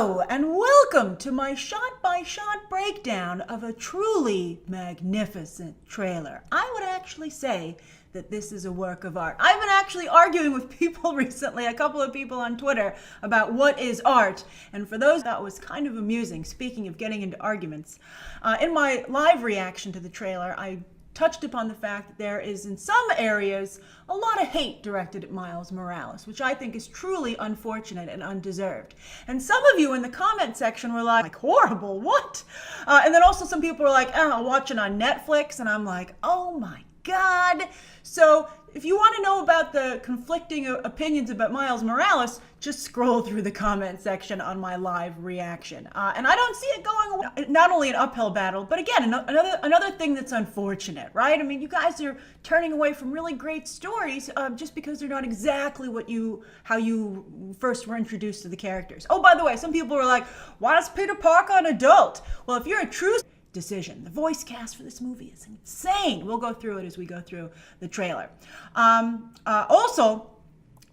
Hello and welcome to my shot-by-shot breakdown of a truly magnificent trailer. I would actually say that this is a work of art. I've been actually arguing with people recently, a couple of people on Twitter, about what is art. And for those, that was kind of amusing. Speaking of getting into arguments, in my live reaction to the trailer, I touched upon the fact that there is, in some areas, a lot of hate directed at Miles Morales, which I think is truly unfortunate and undeserved. And some of you in the comment section were like horrible, what? And then also some people were like, oh, I'll watch it on Netflix. And I'm like, oh my God. So if you want to know about the conflicting opinions about Miles Morales, just scroll through the comment section on my live reaction. And I don't see it going not only an uphill battle, but again, another thing that's unfortunate, right? I mean, you guys are turning away from really great stories just because they're not exactly how you first were introduced to the characters. Oh, by the way, some people were like, why does Peter Parker an adult? Well, if you're a true decision. The voice cast for this movie is insane. We'll go through it as we go through the trailer. Also,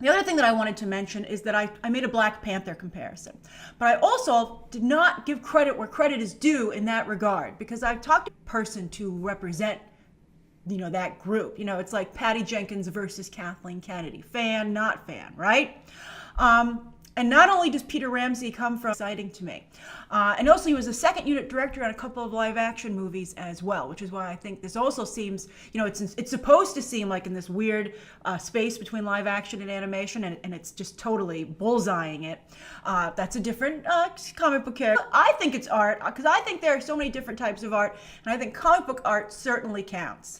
the other thing that I wanted to mention is that I made a Black Panther comparison. But I also did not give credit where credit is due in that regard, because I've talked to a person to represent that group. It's like Patty Jenkins versus Kathleen Kennedy. Fan, not fan, right? And not only does Peter Ramsey come from exciting to me, and also he was a second unit director on a couple of live action movies as well, which is why I think this also seems, it's supposed to seem like in this weird space between live action and animation, and it's just totally bullseyeing it. That's a different comic book character. I think it's art, because I think there are so many different types of art, and I think comic book art certainly counts.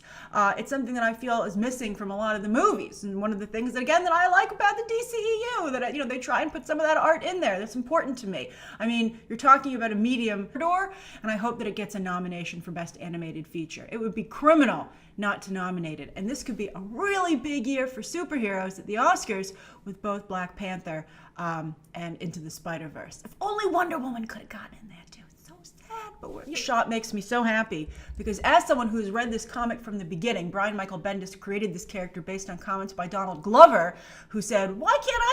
It's something that I feel is missing from a lot of the movies, and one of the things that, again, that I like about the DCEU, that they try and put some of that art in there. That's important to me. I mean, you're talking about a medium door, and I hope that it gets a nomination for Best Animated Feature. It would be criminal not to nominate it, and this could be a really big year for superheroes at the Oscars with both Black Panther and Into the SpiderVerse. If only Wonder Woman could have gotten in there too. It's so sad, but this shot makes me so happy, because as someone who's read this comic from the beginning, Brian Michael Bendis created this character based on comments by Donald Glover, who said, why can't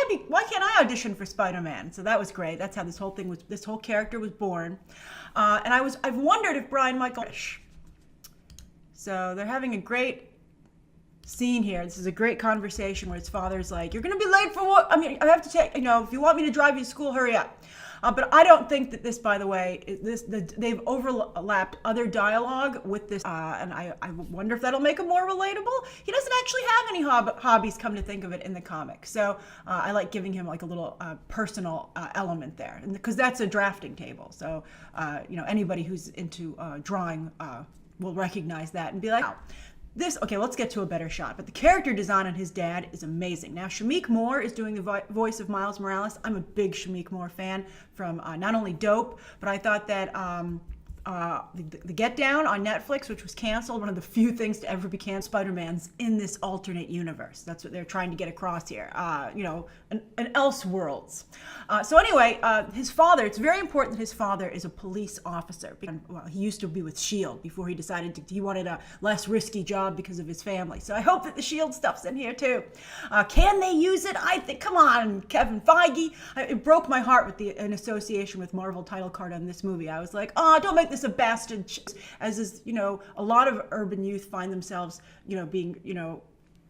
I audition for Spider-Man? So that was great. That's how this whole character was born. And I've wondered if Brian Michael, so they're having a great scene here. This is a great conversation where his father's like, you're going to be late for what? I mean, I have to take, if you want me to drive you to school, hurry up. But I don't think that this, by the way, they've overlapped other dialogue with this, and I wonder if that'll make him more relatable. He doesn't actually have any hobbies, come to think of it, in the comic. So I like giving him like a little personal element there, because that's a drafting table. So anybody who's into drawing will recognize that and be like, oh, okay, let's get to a better shot. But the character design on his dad is amazing. Now, Shameik Moore is doing the voice of Miles Morales. I'm a big Shameik Moore fan from not only Dope, but I thought that the Get Down on Netflix, which was canceled, one of the few things to ever be canceled, Spider-Man's in this alternate universe. That's what they're trying to get across here, an Elseworlds. So anyway, his father, it's very important that his father is a police officer. Well, he used to be with S.H.I.E.L.D. before he decided he wanted a less risky job because of his family. So I hope that the S.H.I.E.L.D. stuff's in here too. Can they use it? I think, come on, Kevin Feige. It broke my heart with an association with Marvel title card on this movie. I was like, oh, don't make this a bastard, as is, a lot of urban youth find themselves, being,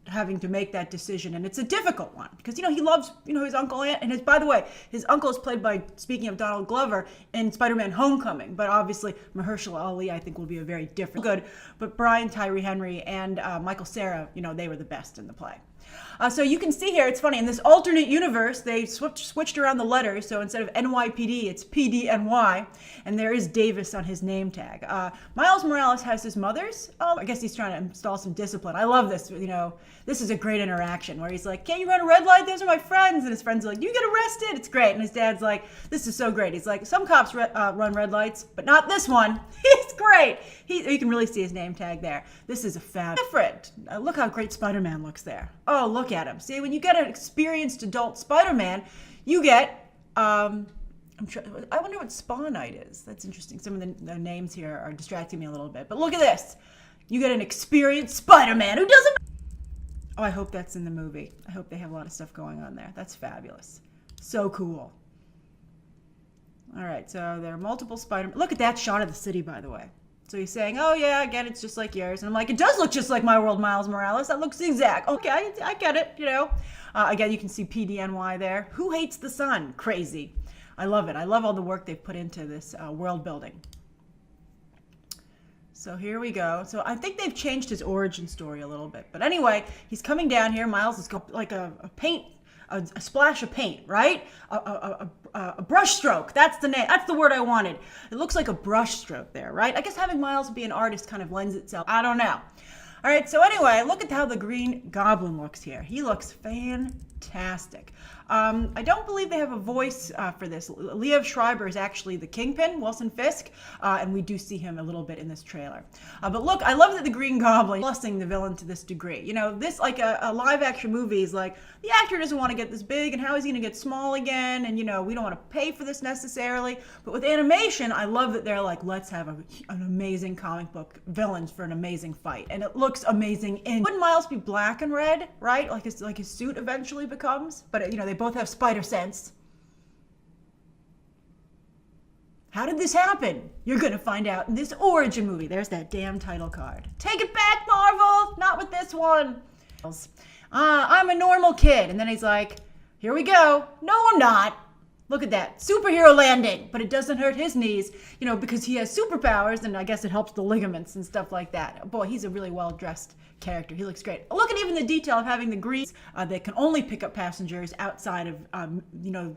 having to make that decision, and it's a difficult one, because he loves his uncle, and by the way, his uncle is played by, speaking of Donald Glover, in Spider-Man Homecoming, but obviously Mahershala Ali I think will be a very different good, but Brian Tyree Henry and Michael Cera, they were the best in the play. So you can see here, it's funny, in this alternate universe, they switched around the letters, so instead of NYPD, it's PDNY, and there is Davis on his name tag. Miles Morales has his mother's, I guess he's trying to install some discipline. I love this, this is a great interaction, where he's like, can't you run a red light? Those are my friends, and his friends are like, you get arrested, it's great, and his dad's like, this is so great. He's like, some cops run red lights, but not this one. He's great. You can really see his name tag there. This is a different. Look how great Spider-Man looks there. Oh, look at him. See, when you get an experienced adult Spider-Man, you get, I wonder what Spawn Knight is. That's interesting. Some of the names here are distracting me a little bit. But look at this. You get an experienced Spider-Man who doesn't... Oh, I hope that's in the movie. I hope they have a lot of stuff going on there. That's fabulous. So cool. All right, so there are multiple Spider-Man. Look at that shot of the city, by the way. So he's saying, oh yeah, again, it's just like yours. And I'm like, it does look just like my world, Miles Morales. That looks exact. Okay, I get it, you know. Again, you can see PDNY there. Who hates the sun? Crazy. I love it. I love all the work they've put into this world building. So here we go. So I think they've changed his origin story a little bit. But anyway, he's coming down here. Miles has got like a paint, a splash of paint, right? A brush stroke. That's the name. That's the word I wanted. It looks like a brush stroke there, right? I guess having Miles be an artist kind of lends itself. I don't know. All right, so anyway, look at how the Green Goblin looks here. He looks fantastic. I don't believe they have a voice for this. Liev Schreiber is actually the Kingpin, Wilson Fisk, and we do see him a little bit in this trailer. But look, I love that the Green Goblin is busting the villain to this degree. You know, this, like a live action movie, is like, the actor doesn't want to get this big, and how is he going to get small again? And, you know, we don't want to pay for this necessarily. But with animation, I love that they're like, let's have an amazing comic book villain for an amazing fight. And it looks amazing. And wouldn't Miles be black and red, right? Like his suit eventually becomes? But, you know, they both have spider sense. How did this happen? You're gonna find out in this origin movie. There's that damn title card. Take it back, Marvel! Not with this one. I'm a normal kid. And then he's like, here we go. No, I'm not. Look at that. Superhero landing. But it doesn't hurt his knees, you know, because he has superpowers, and I guess it helps the ligaments and stuff like that. Boy, he's a really well-dressed character. He looks great. Look at even the detail of having the grease that can only pick up passengers outside of, you know,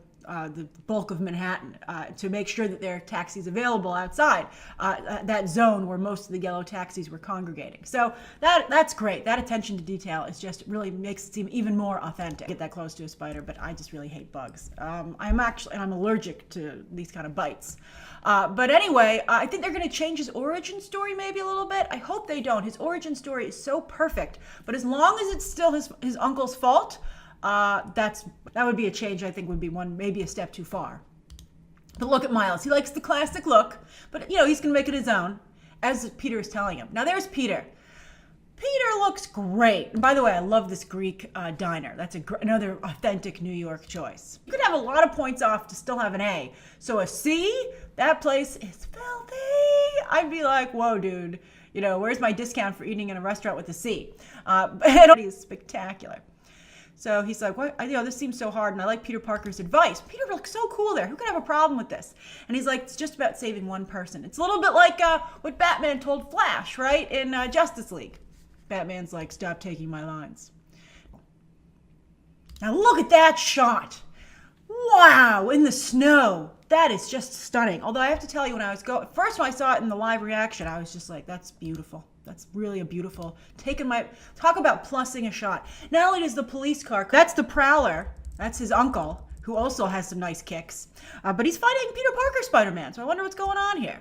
the bulk of Manhattan to make sure that there are taxis available outside that zone where most of the yellow taxis were congregating. So that's great. That attention to detail is just really makes it seem even more authentic. Get that close to a spider, but I just really hate bugs. I'm allergic to these kind of bites. But anyway, I think they're going to change his origin story maybe a little bit. I hope they don't. His origin story is so perfect, but as long as it's still his uncle's fault, that would be a change. I think would be maybe a step too far. But look at Miles. He likes the classic look, but you know, he's going to make it his own, as Peter is telling him. Now there's Peter. Peter looks great. And by the way, I love this Greek diner. That's another authentic New York choice. You could have a lot of points off to still have an A. So a C, that place is filthy. I'd be like, whoa, dude. You know, where's my discount for eating in a restaurant with a C? But he's spectacular. So he's like, what? You know, this seems so hard, and I like Peter Parker's advice. Peter looks so cool there. Who could have a problem with this? And he's like, it's just about saving one person. It's a little bit like what Batman told Flash, right, in Justice League. Batman's like, stop taking my lines. Now look at that shot. Wow, in the snow. That is just stunning. Although I have to tell you, first when I saw it in the live reaction, I was just like, that's beautiful. That's really a beautiful, talk about plussing a shot. Not only does the police car, that's the Prowler, that's his uncle, who also has some nice kicks, but he's fighting Peter Parker Spider-Man, so I wonder what's going on here.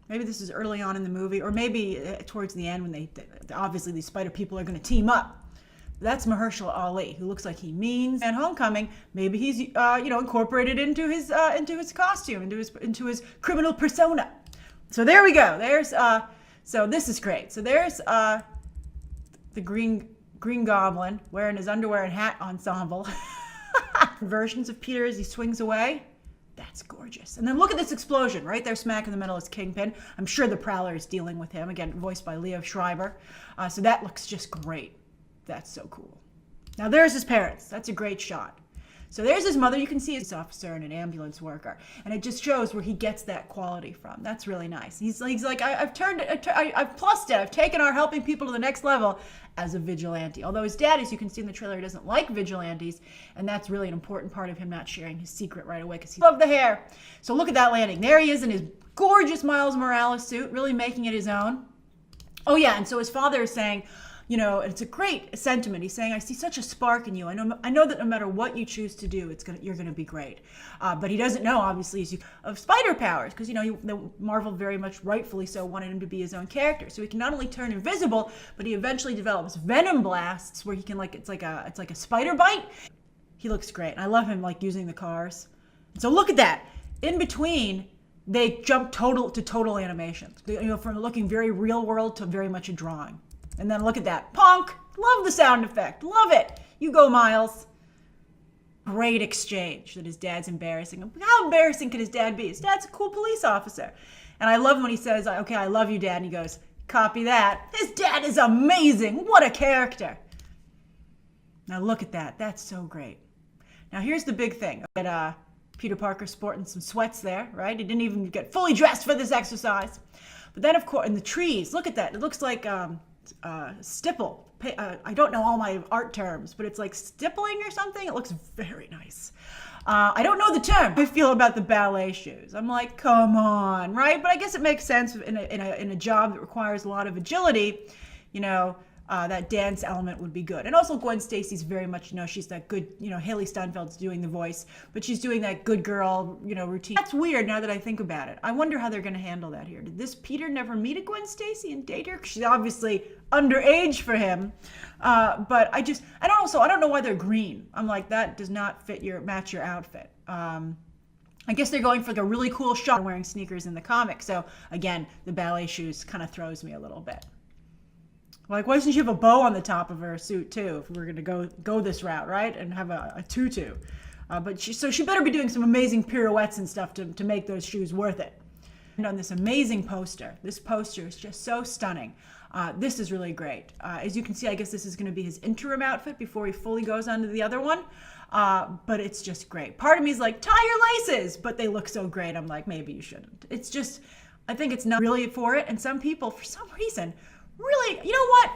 Maybe this is early on in the movie, or maybe towards the end when obviously these spider people are going to team up. That's Mahershala Ali, who looks like he means. And Homecoming, maybe he's incorporated into his costume, into his criminal persona. So there we go. So this is great. So there's the Green Goblin wearing his underwear and hat ensemble. Versions of Peter as he swings away. That's gorgeous. And then look at this explosion. Right there smack in the middle is Kingpin. I'm sure the Prowler is dealing with him. Again, voiced by Liev Schreiber. So that looks just great. That's so cool. Now there's his parents. That's a great shot. So there's his mother. You can see his officer and an ambulance worker. And it just shows where he gets that quality from. That's really nice. He's like, I've plussed it. I've taken our helping people to the next level as a vigilante. Although his dad, as you can see in the trailer, doesn't like vigilantes. And that's really an important part of him not sharing his secret right away because he loves the hair. So look at that landing. There he is in his gorgeous Miles Morales suit, really making it his own. Oh yeah, and so his father is saying, you know, it's a great sentiment. He's saying, I see such a spark in you. I know that no matter what you choose to do, you're gonna be great. But he doesn't know, obviously, of spider powers, because Marvel very much rightfully so wanted him to be his own character. So he can not only turn invisible, but he eventually develops venom blasts where he can it's like a spider bite. He looks great. I love him using the cars. So look at that. In between, they jump to total animation. From looking very real world to very much a drawing. And then look at that. Punk! Love the sound effect. Love it. You go, Miles. Great exchange that his dad's embarrassing him. How embarrassing could his dad be? His dad's a cool police officer. And I love when he says, okay, I love you, Dad. And he goes, copy that. His dad is amazing. What a character. Now look at that. That's so great. Now here's the big thing. Peter Parker sporting some sweats there, right? He didn't even get fully dressed for this exercise. But then, of course, in the trees, look at that. It looks like stipple. I don't know all my art terms, but it's like stippling or something. It looks very nice. I don't know the term. I feel about the ballet shoes. I'm like, come on, right? But I guess it makes sense in a job that requires a lot of agility, you know, that dance element would be good. And also Gwen Stacy's very much, you know, she's that good, you know, Haley Steinfeld's doing the voice, but she's doing that good girl, you know, routine. That's weird now that I think about it. I wonder how they're going to handle that here. Did this Peter never meet a Gwen Stacy and date her? 'Cause she's obviously underage for him. But I don't know why they're green. I'm like, that does not match your outfit. I guess they're going for like a really cool shot wearing sneakers in the comic. So again, the ballet shoes kind of throws me a little bit. Like, why doesn't she have a bow on the top of her suit too? If we're gonna go this route, right, and have a tutu, but she better be doing some amazing pirouettes and stuff to make those shoes worth it. And on this amazing poster, this poster is just so stunning. This is really great. As you can see, I guess this is going to be his interim outfit before he fully goes on to the other one. But it's just great. Part of me is like, tie your laces, but they look so great. I'm like, maybe you shouldn't. It's just, I think it's not really for it. And some people, for some reason, really, you know what?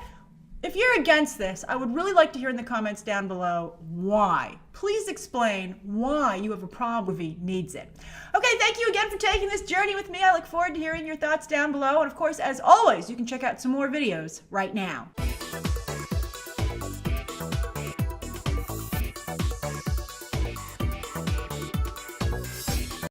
If you're against this, I would really like to hear in the comments down below why. Please explain why you have a problem if he needs it. Okay, thank you again for taking this journey with me. I look forward to hearing your thoughts down below. And of course, as always, you can check out some more videos right now.